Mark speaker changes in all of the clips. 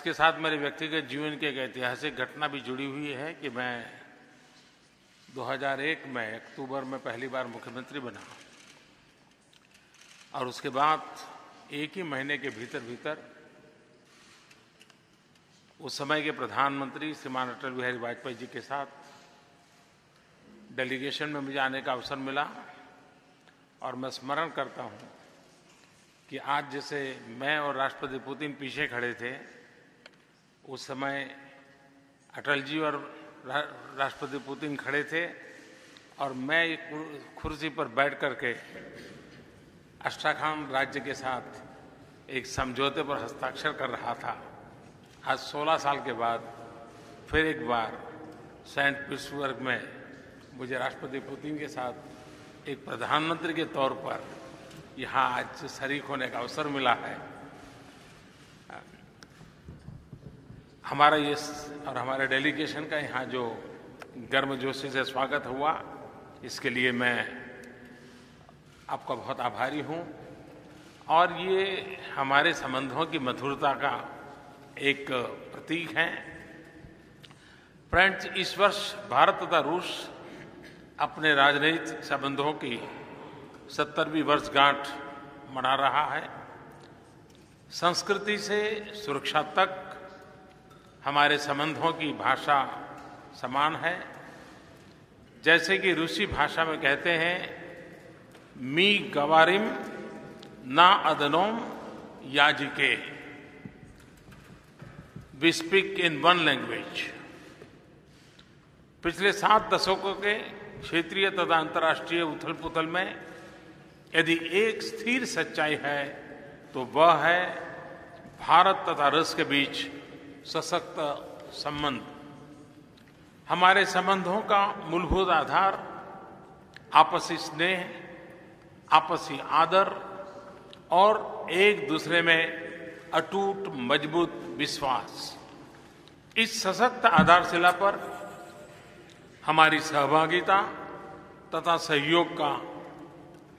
Speaker 1: इसके साथ मेरे व्यक्तिगत जीवन की एक ऐतिहासिक घटना भी जुड़ी हुई है कि मैं 2001 में अक्टूबर में पहली बार मुख्यमंत्री बना और उसके बाद एक ही महीने के भीतर भीतर उस समय के प्रधानमंत्री श्रीमान अटल बिहारी वाजपेयी जी के साथ डेलीगेशन में मुझे आने का अवसर मिला। और मैं स्मरण करता हूं कि आज जैसे मैं और राष्ट्रपति पुतिन पीछे खड़े थे, उस समय अटल जी और राष्ट्रपति पुतिन खड़े थे और मैं एक कुर्सी पर बैठ करके अस्ट्राखान राज्य के साथ एक समझौते पर हस्ताक्षर कर रहा था। आज 16 साल के बाद फिर एक बार सेंट पीटर्सबर्ग में मुझे राष्ट्रपति पुतिन के साथ एक प्रधानमंत्री के तौर पर यहाँ आज शरीक होने का अवसर मिला है। हमारा ये और हमारे डेलीगेशन का यहाँ जो गर्मजोशी से स्वागत हुआ, इसके लिए मैं आपका बहुत आभारी हूँ। और ये हमारे संबंधों की मधुरता का एक प्रतीक है। फ्रेंड्स, इस वर्ष भारत तथा रूस अपने राजनीतिक संबंधों की 70वीं वर्षगांठ मना रहा है। संस्कृति से सुरक्षा तक हमारे संबंधों की भाषा समान है। जैसे कि रूसी भाषा में कहते हैं, मी गवारिम ना अदनोम याजिके, we speak in one language. पिछले 7 दशकों के क्षेत्रीय तथा अंतर्राष्ट्रीय उथल पुथल में यदि एक स्थिर सच्चाई है तो वह है भारत तथा रूस के बीच सशक्त संबंध। हमारे संबंधों का मूलभूत आधार आपसी स्नेह, आपसी आदर और एक दूसरे में अटूट मजबूत विश्वास। इस सशक्त आधारशिला पर हमारी सहभागिता तथा सहयोग का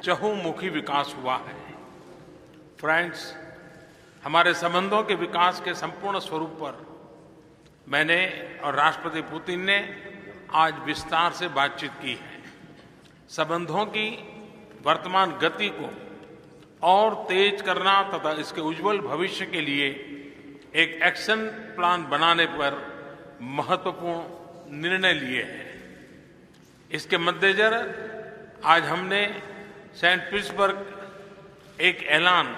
Speaker 1: चहुमुखी विकास हुआ है। फ्रेंड्स, हमारे संबंधों के विकास के संपूर्ण स्वरूप पर मैंने और राष्ट्रपति पुतिन ने आज विस्तार से बातचीत की है। संबंधों की वर्तमान गति को और तेज करना तथा इसके उज्जवल भविष्य के लिए एक एक्शन प्लान बनाने पर महत्वपूर्ण निर्णय लिए हैं। इसके मद्देनजर आज हमने सेंट पीटर्सबर्ग एक ऐलान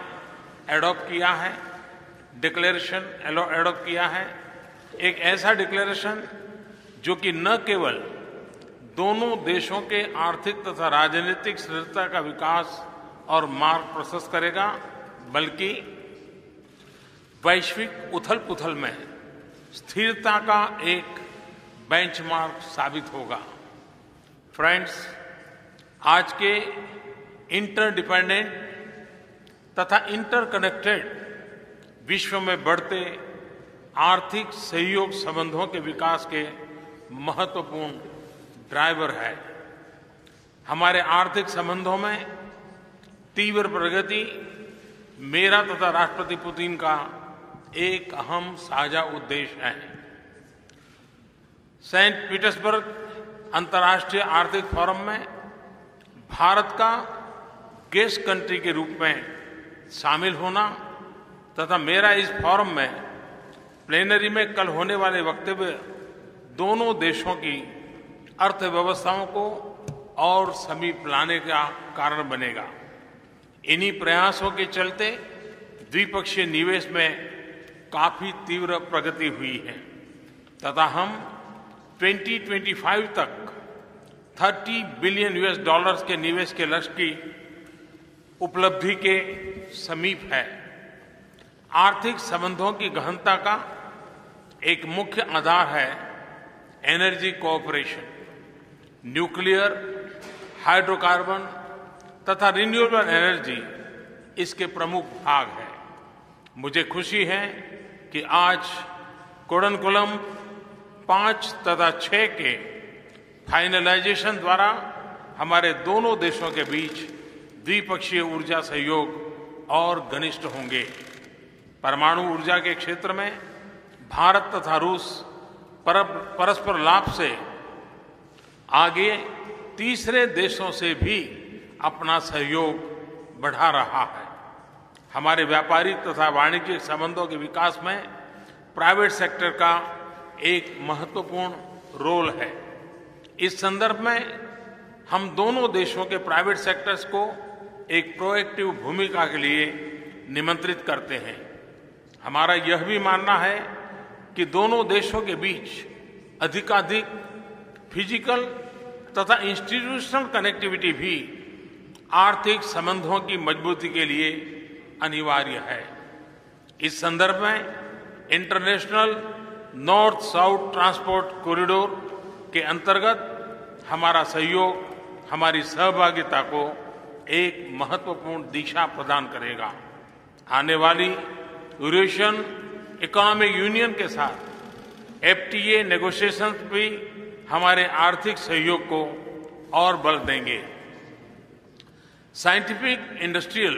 Speaker 1: एडॉप्ट किया है, डिक्लेरेशन एडॉप्ट किया है। एक ऐसा डिक्लेरेशन जो कि न केवल दोनों देशों के आर्थिक तथा राजनीतिक स्थिरता का विकास और मार्ग प्रशस्त करेगा, बल्कि वैश्विक उथल-पुथल में स्थिरता का एक बेंचमार्क साबित होगा। फ्रेंड्स, आज के इंटरडिपेंडेंट तथा इंटरकनेक्टेड विश्व में बढ़ते आर्थिक सहयोग संबंधों के विकास के महत्वपूर्ण ड्राइवर है। हमारे आर्थिक संबंधों में तीव्र प्रगति मेरा तथा राष्ट्रपति पुतिन का एक अहम साझा उद्देश्य है। सेंट पीटर्सबर्ग अंतर्राष्ट्रीय आर्थिक फोरम में भारत का गेस्ट कंट्री के रूप में शामिल होना तथा मेरा इस फोरम में प्लेनरी में कल होने वाले वक्तव्य दोनों देशों की अर्थव्यवस्थाओं को और समीप लाने का कारण बनेगा। इन्हीं प्रयासों के चलते द्विपक्षीय निवेश में काफी तीव्र प्रगति हुई है तथा हम 2025 तक $30 बिलियन के निवेश के लक्ष्य की उपलब्धि के समीप है। आर्थिक संबंधों की गहनता का एक मुख्य आधार है एनर्जी कोऑपरेशन। न्यूक्लियर, हाइड्रोकार्बन तथा रिन्यूएबल एनर्जी इसके प्रमुख भाग हैं। मुझे खुशी है कि आज कुडनकुलम 5 तथा 6 के फाइनलाइजेशन द्वारा हमारे दोनों देशों के बीच द्विपक्षीय ऊर्जा सहयोग और घनिष्ठ होंगे। परमाणु ऊर्जा के क्षेत्र में भारत तथा रूस परस्पर लाभ से आगे तीसरे देशों से भी अपना सहयोग बढ़ा रहा है। हमारे व्यापारिक तथा वाणिज्यिक संबंधों के विकास में प्राइवेट सेक्टर का एक महत्वपूर्ण रोल है। इस संदर्भ में हम दोनों देशों के प्राइवेट सेक्टर्स को एक प्रोएक्टिव भूमिका के लिए निमंत्रित करते हैं। हमारा यह भी मानना है कि दोनों देशों के बीच अधिकाधिक फिजिकल तथा इंस्टीट्यूशनल कनेक्टिविटी भी आर्थिक संबंधों की मजबूती के लिए अनिवार्य है। इस संदर्भ में international north south transport corridor के अंतर्गत हमारा सहयोग हमारी सहभागिता को एक महत्वपूर्ण दिशा प्रदान करेगा। आने वाली यूरेशियन इकोनॉमिक यूनियन के साथ एफटीए नेगोशिएशंस भी हमारे आर्थिक सहयोग को और बल देंगे। साइंटिफिक, इंडस्ट्रियल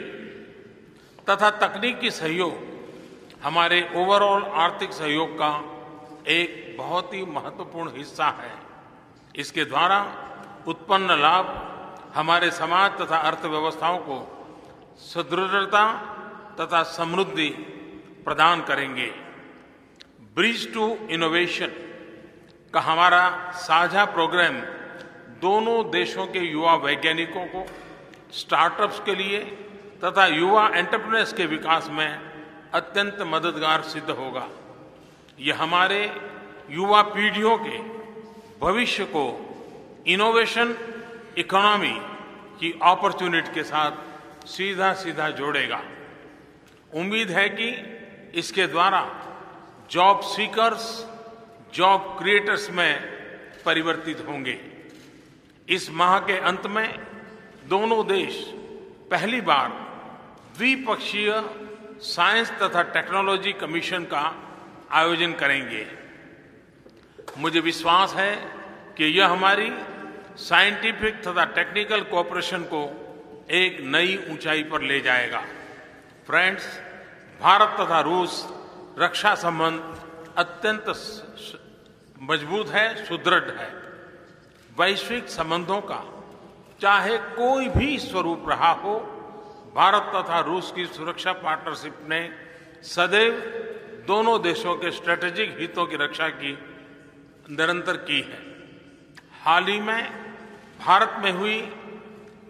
Speaker 1: तथा तकनीकी सहयोग हमारे ओवरऑल आर्थिक सहयोग का एक बहुत ही महत्वपूर्ण हिस्सा है। इसके द्वारा उत्पन्न लाभ हमारे समाज तथा अर्थव्यवस्थाओं को सुदृढ़ता तथा समृद्धि प्रदान करेंगे। ब्रिज टू इनोवेशन का हमारा साझा प्रोग्राम दोनों देशों के युवा वैज्ञानिकों को स्टार्टअप्स के लिए तथा युवा एंटरप्रेन्योर्स के विकास में अत्यंत मददगार सिद्ध होगा। यह हमारे युवा पीढ़ियों के भविष्य को इनोवेशन इकोनॉमी की अपॉर्चुनिटी के साथ सीधा सीधा जोड़ेगा। उम्मीद है कि इसके द्वारा जॉब सीकर्स जॉब क्रिएटर्स में परिवर्तित होंगे। इस माह के अंत में दोनों देश पहली बार द्विपक्षीय साइंस तथा टेक्नोलॉजी कमीशन का आयोजन करेंगे। मुझे विश्वास है कि यह हमारी साइंटिफिक तथा टेक्निकल कोऑपरेशन को एक नई ऊंचाई पर ले जाएगा। फ्रेंड्स, भारत तथा रूस रक्षा संबंध अत्यंत मजबूत है, सुदृढ़ है। वैश्विक संबंधों का चाहे कोई भी स्वरूप रहा हो, भारत तथा रूस की सुरक्षा पार्टनरशिप ने सदैव दोनों देशों के स्ट्रेटेजिक हितों की रक्षा की निरंतर की है। हाल ही में भारत में हुई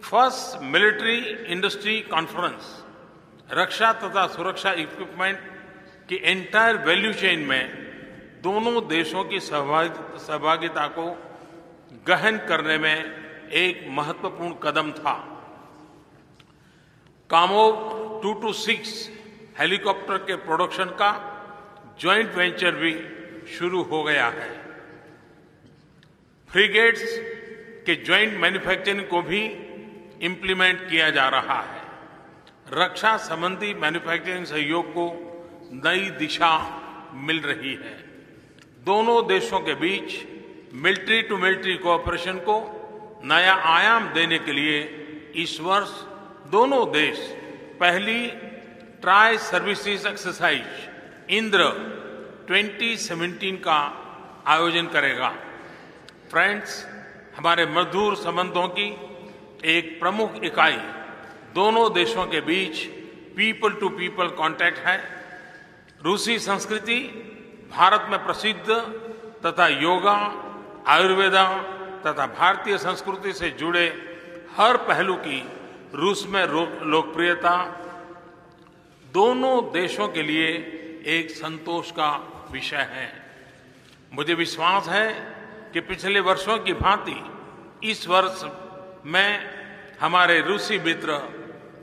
Speaker 1: फर्स्ट मिलिट्री इंडस्ट्री कॉन्फ्रेंस रक्षा तथा सुरक्षा इक्विपमेंट की एंटायर वैल्यू चेन में दोनों देशों की सहभागिता को गहन करने में एक महत्वपूर्ण कदम था। कामोव 226 हेलीकॉप्टर के प्रोडक्शन का जॉइंट वेंचर भी शुरू हो गया है। फ्रिगेट्स के जॉइंट मैन्युफैक्चरिंग को भी इंप्लीमेंट किया जा रहा है। रक्षा संबंधी मैन्युफैक्चरिंग सहयोग को नई दिशा मिल रही है। दोनों देशों के बीच मिलिट्री टू मिलिट्री कोऑपरेशन को नया आयाम देने के लिए इस वर्ष दोनों देश पहली ट्राई सर्विसेज एक्सरसाइज इंद्र 2017 का आयोजन करेगा। फ्रेंड्स, हमारे मधुर संबंधों की एक प्रमुख इकाई दोनों देशों के बीच पीपल टू पीपल कांटेक्ट है। रूसी संस्कृति भारत में प्रसिद्ध तथा योगा, आयुर्वेदा तथा भारतीय संस्कृति से जुड़े हर पहलू की रूस में लोकप्रियता दोनों देशों के लिए एक संतोष का विषय है। मुझे विश्वास है कि पिछले वर्षों की भांति इस वर्ष में हमारे रूसी मित्र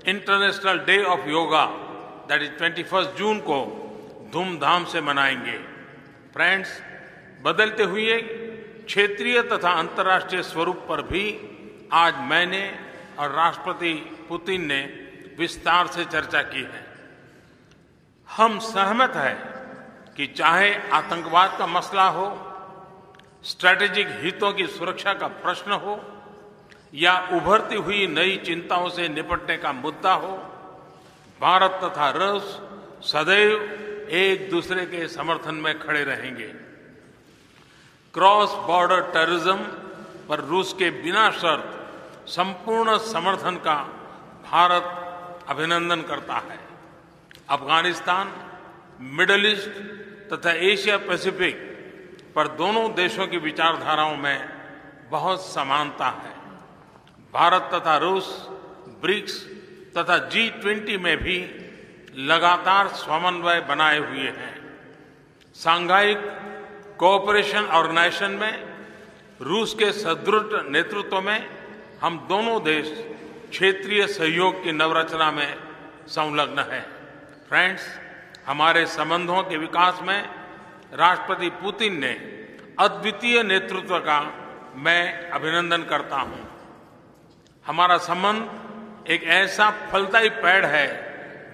Speaker 1: international day of yoga that is 21 June को धूमधाम से मनाएंगे। फ्रेंड्स, बदलते हुए क्षेत्रीय तथा अंतर्राष्ट्रीय स्वरूप पर भी आज मैंने और राष्ट्रपति पुतिन ने विस्तार से चर्चा की है। हम सहमत हैं कि चाहे आतंकवाद का मसला हो, स्ट्रैटेजिक हितों की सुरक्षा का प्रश्न हो या उभरती हुई नई चिंताओं से निपटने का मुद्दा हो, भारत तथा रूस सदैव एक दूसरे के समर्थन में खड़े रहेंगे। क्रॉस बॉर्डर टेररिज्म पर रूस के बिना शर्त संपूर्ण समर्थन का भारत अभिनंदन करता है। अफगानिस्तान, मिडिल ईस्ट तथा एशिया पैसिफिक पर दोनों देशों की विचारधाराओं में बहुत समानता है। भारत तथा रूस ब्रिक्स तथा G20 में भी लगातार समन्वय बनाए हुए हैं। सांघाई कोऑपरेशन ऑर्गेनाइजेशन में रूस के सुदृढ़ नेतृत्व में हम दोनों देश क्षेत्रीय सहयोग की नवरचना में संलग्न हैं। फ्रेंड्स, हमारे संबंधों के विकास में राष्ट्रपति पुतिन ने अद्वितीय नेतृत्व का मैं अभिनंदन करता हूं। हमारा संबंध एक ऐसा फलदायी पेड़ है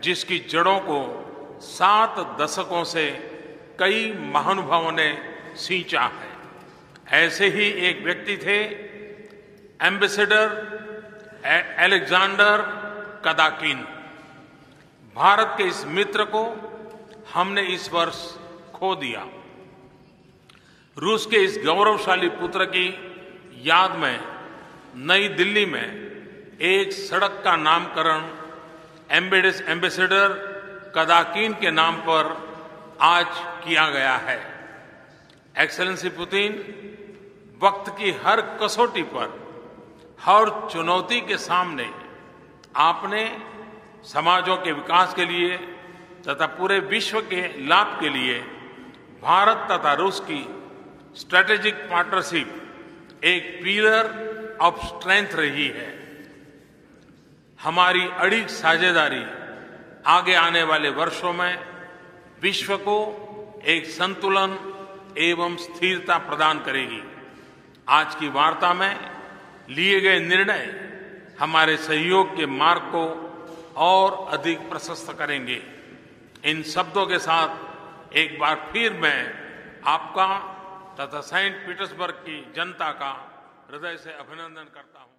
Speaker 1: जिसकी जड़ों को 7 दशकों से कई महानुभावों ने सींचा है। ऐसे ही एक व्यक्ति थे एम्बेसडर अलेक्जेंडर कदाकिन। भारत के इस मित्र को हमने इस वर्ष खो दिया। रूस के इस गौरवशाली पुत्र की याद में नई दिल्ली में एक सड़क का नामकरण एम्बेसडर कदाकिन के नाम पर आज किया गया है। एक्सेलेंसी पुतिन, वक्त की हर कसौटी पर, हर चुनौती के सामने आपने समाजों के विकास के लिए तथा पूरे विश्व के लाभ के लिए भारत तथा रूस की स्ट्रैटेजिक पार्टनरशिप एक पिलर ऑफ स्ट्रेंथ रही है। हमारी अड़िग साझेदारी आगे आने वाले वर्षों में विश्व को एक संतुलन एवं स्थिरता प्रदान करेगी। आज की वार्ता में लिए गए निर्णय हमारे सहयोग के मार्ग को और अधिक प्रशस्त करेंगे। इन शब्दों के साथ एक बार फिर मैं आपका तथा सेंट पीटर्सबर्ग की जनता का हृदय से अभिनंदन करता हूं।